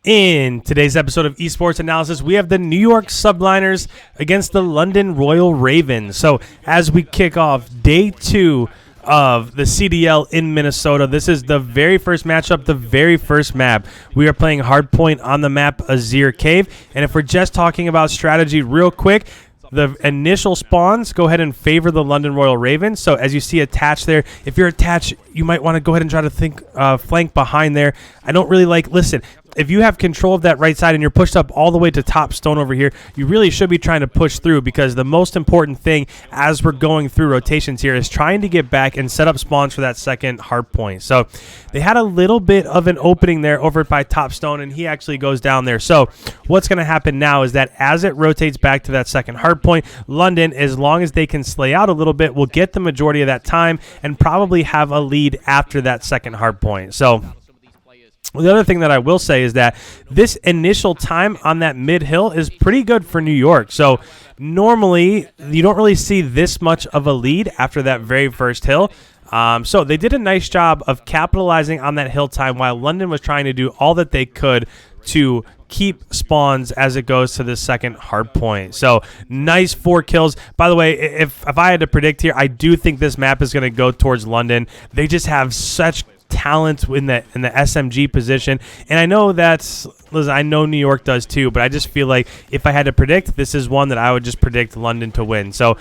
In today's episode of Esports Analysis, we have the New York Subliners against the London Royal Ravens. So as we kick off day 2 of the CDL in Minnesota, this is the very first matchup, the very first map. We are playing Hardpoint on the map Azhir Cave. And if we're just talking about strategy real quick, the initial spawns go ahead and favor the London Royal Ravens. So as you see attached there, if you're attached, you might want to go ahead and try to flank behind there. I don't really listen, if you have control of that right side and you're pushed up all the way to top stone over here, you really should be trying to push through, because the most important thing as we're going through rotations here is trying to get back and set up spawns for that second hard point. So they had a little bit of an opening there over by top stone, and he actually goes down there. So what's going to happen now is that as it rotates back to that second hard point, London, as long as they can slay out a little bit, will get the majority of that time and probably have a lead after that second hard point. So the other thing that I will say is that this initial time on that mid-hill is pretty good for New York. So normally, you don't really see this much of a lead after that very first hill. So they did a nice job of capitalizing on that hill time while London was trying to do all that they could to keep spawns as it goes to the second hard point. So nice 4 kills. By the way, if I had to predict here, I do think this map is going to go towards London. They just have such talent in the SMG position, and I know I know New York does too, but I just feel like if I had to predict, this is one that I would just predict London to win. So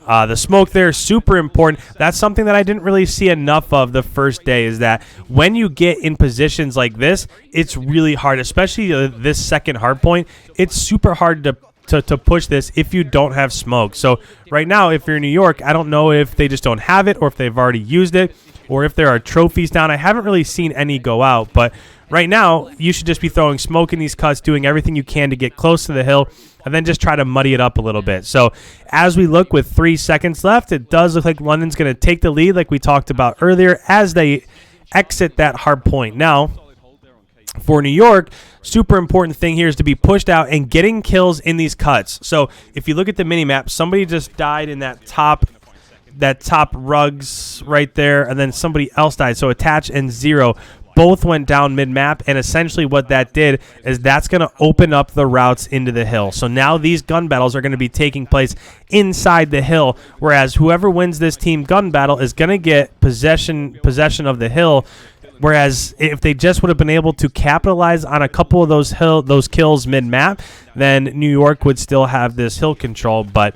the smoke there is super important. That's something that I didn't really see enough of the first day, is that when you get in positions like this, it's really hard, especially this second hard point. It's super hard to push this if you don't have smoke. So right now, if you're in New York, I don't know if they just don't have it or if they've already used it, or if there are trophies down. I haven't really seen any go out, but right now you should just be throwing smoke in these cuts, doing everything you can to get close to the hill, and then just try to muddy it up a little bit. So as we look with 3 seconds left, it does look like London's going to take the lead like we talked about earlier as they exit that hard point. Now, for New York, super important thing here is to be pushed out and getting kills in these cuts. So if you look at the mini-map, somebody just died in that top rugs right there, and then somebody else died. So Attach and Zero both went down mid-map, and essentially what that did is that's going to open up the routes into the hill. So now these gun battles are going to be taking place inside the hill, whereas whoever wins this team gun battle is going to get possession of the hill. Whereas if they just would have been able to capitalize on a couple of those kills mid-map, then New York would still have this hill control. But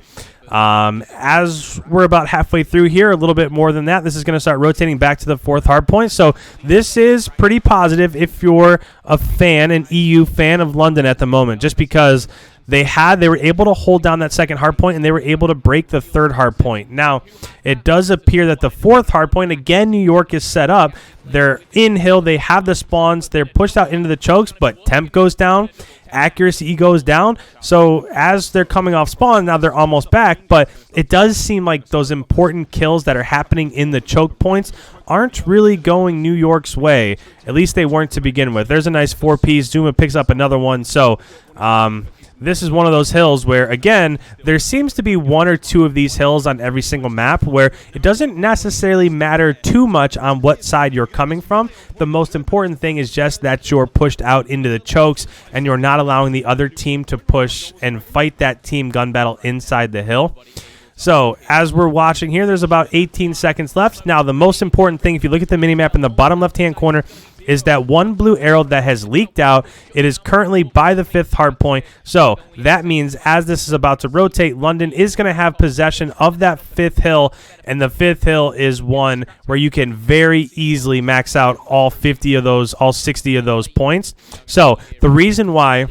as we're about halfway through here, a little bit more than that, this is going to start rotating back to the 4th hard point. So this is pretty positive if you're a fan, an EU fan of London at the moment, just because they were able to hold down that second hard point, and they were able to break the 3rd hard point. Now, it does appear that the 4th hard point, again, New York is set up. They're in hill. They have the spawns. They're pushed out into the chokes, but temp goes down. Accuracy goes down. So as they're coming off spawn, now they're almost back, but it does seem like those important kills that are happening in the choke points aren't really going New York's way. At least they weren't to begin with. There's a nice 4-piece. Zuma picks up another one. So this is one of those hills where, again, there seems to be 1 or 2 of these hills on every single map where it doesn't necessarily matter too much on what side you're coming from. The most important thing is just that you're pushed out into the chokes and you're not allowing the other team to push and fight that team gun battle inside the hill. So as we're watching here, there's about 18 seconds left. Now, the most important thing, if you look at the minimap in the bottom left-hand corner, is that one blue arrow that has leaked out. It is currently by the 5th hard point. So that means as this is about to rotate, London is going to have possession of that 5th hill, and the 5th hill is one where you can very easily max out all 50 of those, all 60 of those points. So the reason why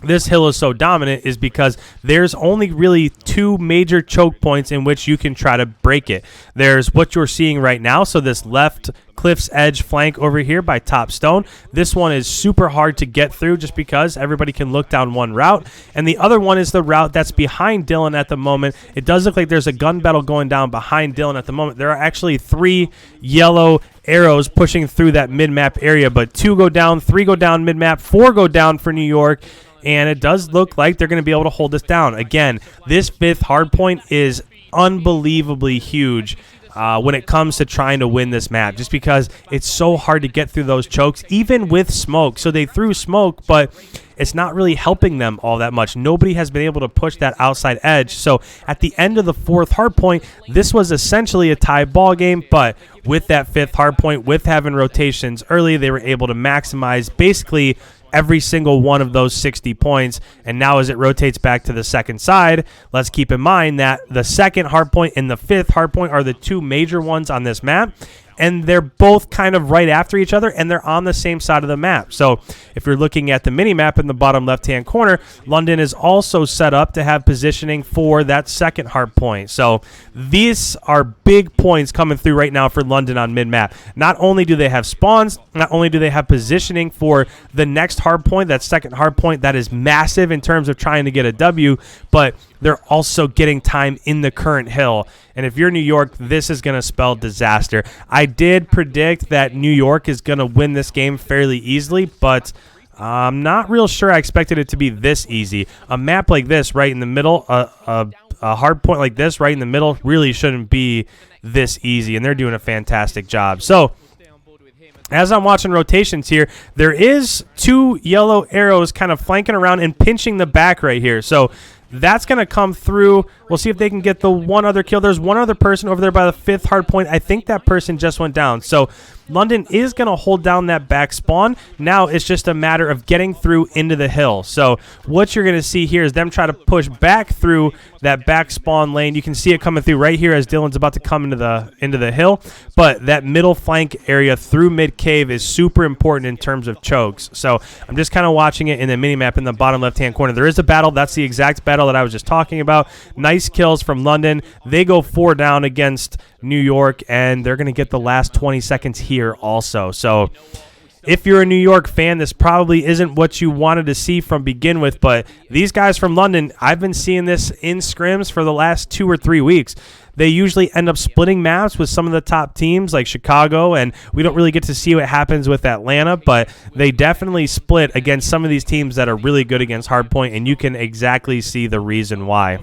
this hill is so dominant is because there's only really 2 major choke points in which you can try to break it. There's what you're seeing right now, so this left cliff's edge flank over here by top stone. This one is super hard to get through just because everybody can look down one route, and the other one is the route that's behind Dylan at the moment. It does look like there's a gun battle going down behind Dylan at the moment. There are actually 3 yellow arrows pushing through that mid-map area, but 2 go down, 3 go down mid-map, 4 go down for New York, and it does look like they're going to be able to hold this down. Again, this 5th hard point is unbelievably huge when it comes to trying to win this map, just because it's so hard to get through those chokes, even with smoke. So they threw smoke, but it's not really helping them all that much. Nobody has been able to push that outside edge. So at the end of the 4th hardpoint, this was essentially a tie ball game, but with that 5th hardpoint, with having rotations early, they were able to maximize basically every single one of those 60 points. And now as it rotates back to the second side, let's keep in mind that the 2nd hardpoint and the 5th hardpoint are the 2 major ones on this map. And they're both kind of right after each other, and they're on the same side of the map. So if you're looking at the mini-map in the bottom left-hand corner, London is also set up to have positioning for that 2nd hard point. So these are big points coming through right now for London on mid-map. Not only do they have spawns, not only do they have positioning for the next hard point, that 2nd hard point that is massive in terms of trying to get a W, but they're also getting time in the current hill. And if you're New York, this is going to spell disaster. I did predict that New York is going to win this game fairly easily, but I'm not real sure I expected it to be this easy. A map like this right in the middle, a hard point like this right in the middle really shouldn't be this easy, and they're doing a fantastic job. So as I'm watching rotations here, there is 2 yellow arrows kind of flanking around and pinching the back right here. So that's going to come through. We'll see if they can get the one other kill. There's one other person over there by the 5th hard point. I think that person just went down. So London is going to hold down that back spawn. Now it's just a matter of getting through into the hill. So what you're going to see here is them try to push back through that back spawn lane. You can see it coming through right here as Dylan's about to come into the hill. But that middle flank area through mid cave is super important in terms of chokes. So I'm just kind of watching it in the mini-map in the bottom left-hand corner. There is a battle. That's the exact battle that I was just talking about. Nice kills from London. They go 4 down against New York, and they're going to get the last 20 seconds here also. So if you're a New York fan, this probably isn't what you wanted to see from begin with, but these guys from London, I've been seeing this in scrims for the last 2 or 3 weeks. They usually end up splitting maps with some of the top teams like Chicago, and we don't really get to see what happens with Atlanta, but they definitely split against some of these teams that are really good against Hardpoint, and you can exactly see the reason why.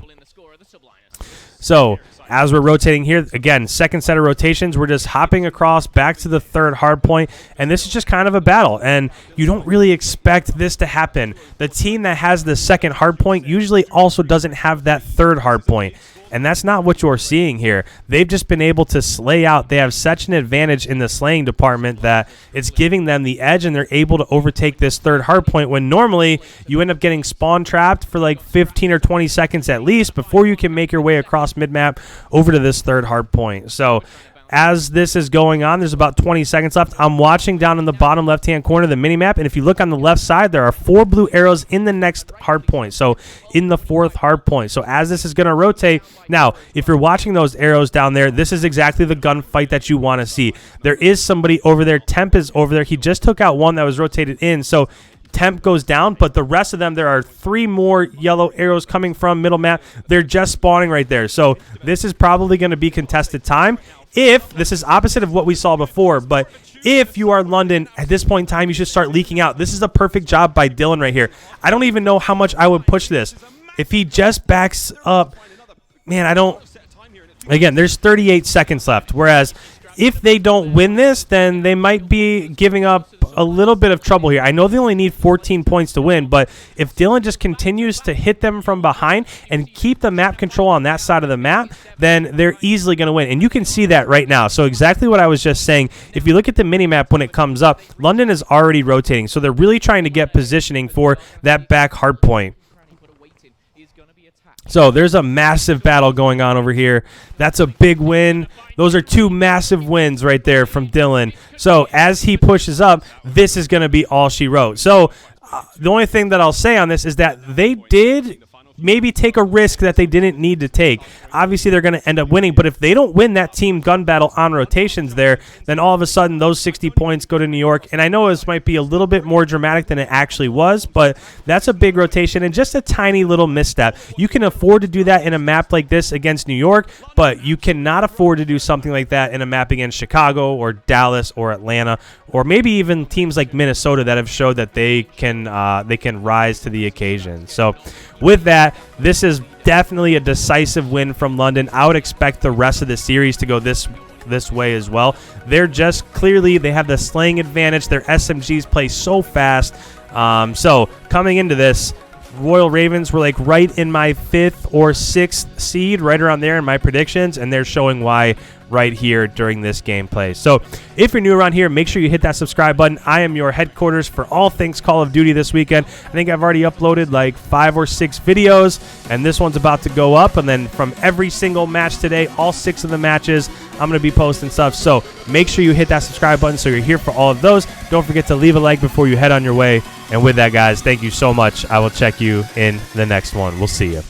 So as we're rotating here, again, 2nd set of rotations, we're just hopping across back to the 3rd hard point, and this is just kind of a battle, and you don't really expect this to happen. The team that has the 2nd hard point usually also doesn't have that 3rd hard point. And that's not what you're seeing here. They've just been able to slay out. They have such an advantage in the slaying department that it's giving them the edge, and they're able to overtake this 3rd hard point when normally you end up getting spawn trapped for like 15 or 20 seconds at least before you can make your way across mid-map over to this 3rd hard point. So as this is going on, there's about 20 seconds left. I'm watching down in the bottom left-hand corner of the mini-map, and if you look on the left side, there are 4 blue arrows in the next hard point, so in the 4th hard point. So as this is going to rotate, now, if you're watching those arrows down there, this is exactly the gunfight that you want to see. There is somebody over there. Temp is over there. He just took out one that was rotated in, so Temp goes down, but the rest of them, there are 3 more yellow arrows coming from middle map. They're just spawning right there. So this is probably going to be contested time. If this is opposite of what we saw before, but if you are London at this point in time, you should start leaking out. This is a perfect job by Dylan right here. I don't even know how much I would push this. If he just backs up, man, I don't. Again, there's 38 seconds left, whereas if they don't win this, then they might be giving up a little bit of trouble here. I know they only need 14 points to win, but if Dylan just continues to hit them from behind and keep the map control on that side of the map, then they're easily going to win. And you can see that right now. So exactly what I was just saying, if you look at the mini-map when it comes up, London is already rotating. So they're really trying to get positioning for that back hard point. So there's a massive battle going on over here. That's a big win. Those are 2 massive wins right there from Dylan. So as he pushes up, this is going to be all she wrote. So the only thing that I'll say on this is that they did maybe take a risk that they didn't need to take. Obviously, they're going to end up winning, but if they don't win that team gun battle on rotations there, then all of a sudden those 60 points go to New York. And I know this might be a little bit more dramatic than it actually was, but that's a big rotation and just a tiny little misstep. You can afford to do that in a map like this against New York, but you cannot afford to do something like that in a map against Chicago or Dallas or Atlanta, or maybe even teams like Minnesota that have showed that they can rise to the occasion. So with that, this is definitely a decisive win from London. I would expect the rest of the series to go this way as well. They're just clearly, they have the slaying advantage. Their SMGs play so fast. So coming into this, Royal Ravens were like right in my 5th or 6th seed, right around there in my predictions, and they're showing why right here during this gameplay. So if you're new around here, make sure you hit that subscribe button. I am your headquarters for all things Call of Duty this weekend. I think I've already uploaded like 5 or 6 videos, and this one's about to go up. And then from every single match today, all 6 of the matches, I'm going to be posting stuff. So make sure you hit that subscribe button so you're here for all of those. Don't forget to leave a like before you head on your way. And with that, guys, thank you so much. I will check you in the next one. We'll see you.